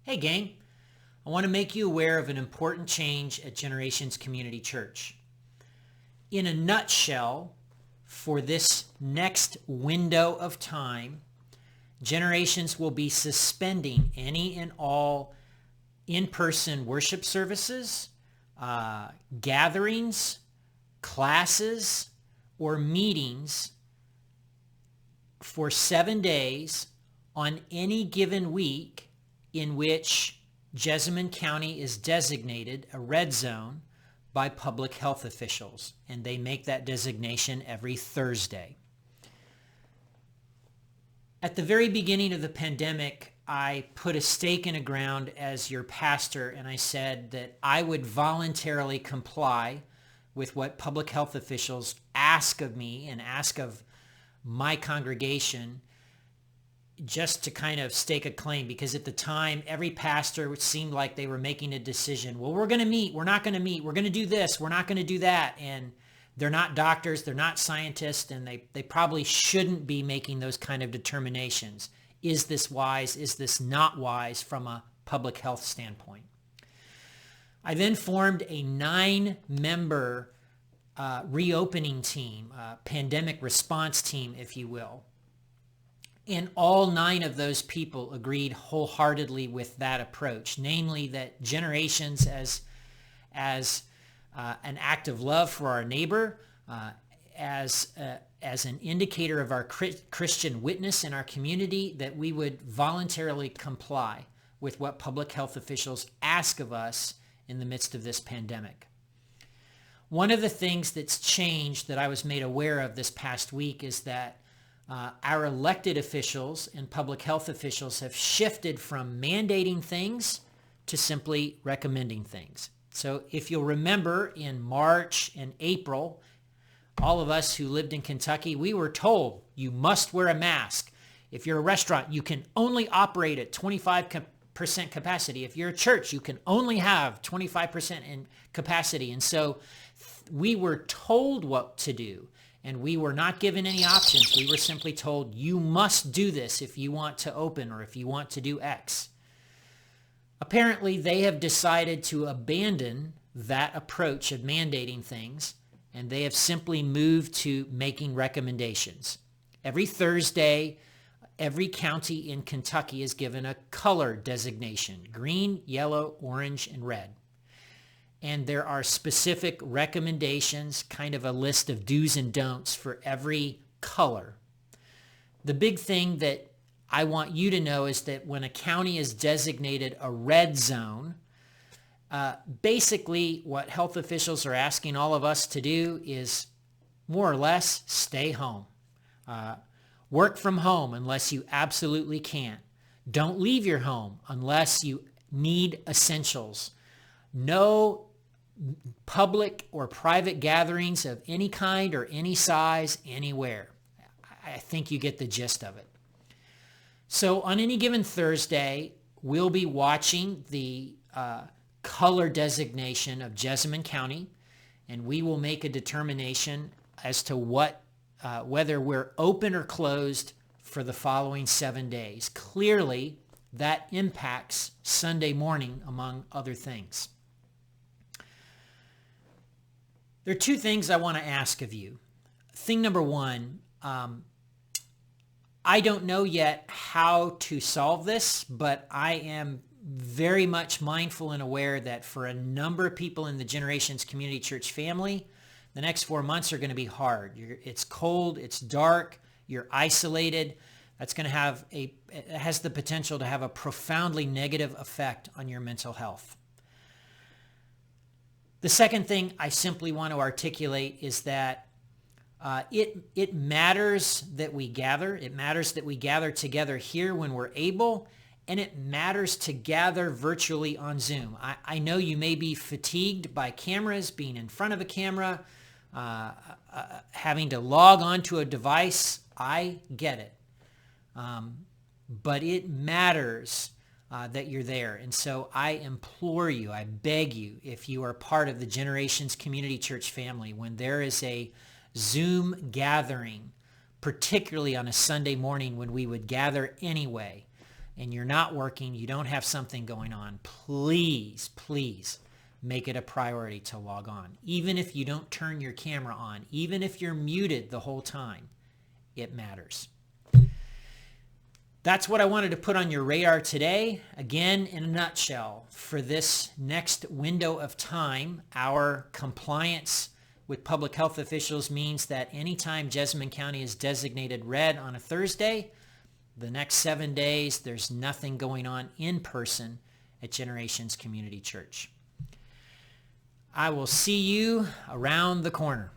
Hey gang, I want to make you aware of an important change at Generations Community Church. In a nutshell, for this next window of time, Generations will be suspending any and all in-person worship services, gatherings, classes, or meetings for 7 days on any given week in which Jessamine County is designated a red zone by public health officials, and they make that designation every Thursday. At the very beginning of the pandemic, I put a stake in the ground as your pastor, and I said that I would voluntarily comply with what public health officials ask of me and ask of my congregation, just to kind of stake a claim, because at the time, every pastor seemed like they were making a decision. Well, we're going to meet. We're not going to meet. We're going to do this. We're not going to do that. And they're not doctors. They're not scientists. And they probably shouldn't be making those kind of determinations. Is this wise? Is this not wise from a public health standpoint? I then formed a 9-member reopening team, pandemic response team, if you will. And all 9 of those people agreed wholeheartely with that approach, namely that Generations as an act of love for our neighbor, as an indicator of our Christian witness in our community, that we would voluntarily comply with what public health officials ask of us in the midst of this pandemic. One of the things that's changed that I was made aware of this past week is that our elected officials and public health officials have shifted from mandating things to simply recommending things. So if you'll remember, in March and April, all of us who lived in Kentucky, we were told you must wear a mask. If you're a restaurant, you can only operate at 25% capacity. If you're a church, you can only have 25% in capacity. And so we were told what to do. And we were not given any options. We were simply told, you must do this if you want to open or if you want to do X. Apparently, they have decided to abandon that approach of mandating things, and they have simply moved to making recommendations. Every Thursday, every county in Kentucky is given a color designation: green, yellow, orange, and red. And there are specific recommendations, kind of a list of do's and don'ts for every color. The big thing that I want you to know is that when a county is designated a red zone, basically what health officials are asking all of us to do is more or less stay home. Work from home unless you absolutely can't. Don't leave your home unless you need essentials. No public or private gatherings of any kind or any size anywhere. I think you get the gist of it. So on any given Thursday, we'll be watching the color designation of Jessamine County, and we will make a determination as to whether we're open or closed for the following 7 days. Clearly, that impacts Sunday morning, among other things. There are 2 things I want to ask of you. Thing number 1, I don't know yet how to solve this, but I am very much mindful and aware that for a number of people in the Generations Community Church family, the next 4 months are going to be hard. It's cold, it's dark, you're isolated. That's going to it has the potential to have a profoundly negative effect on your mental health. The second thing I simply want to articulate is that it matters that we gather. It matters that we gather together here when we're able, and it matters to gather virtually on Zoom. I know you may be fatigued by cameras, being in front of a camera, having to log onto a device. I get it. But it matters that you're there. And so I implore you, I beg you, if you are part of the Generations Community Church family, when there is a Zoom gathering, particularly on a Sunday morning when we would gather anyway, and you're not working, you don't have something going on, please, please make it a priority to log on. Even if you don't turn your camera on, even if you're muted the whole time, it matters. That's what I wanted to put on your radar today. Again, in a nutshell, for this next window of time, our compliance with public health officials means that anytime Jessamine County is designated red on a Thursday, the next 7 days, there's nothing going on in person at Generations Community Church. I will see you around the corner.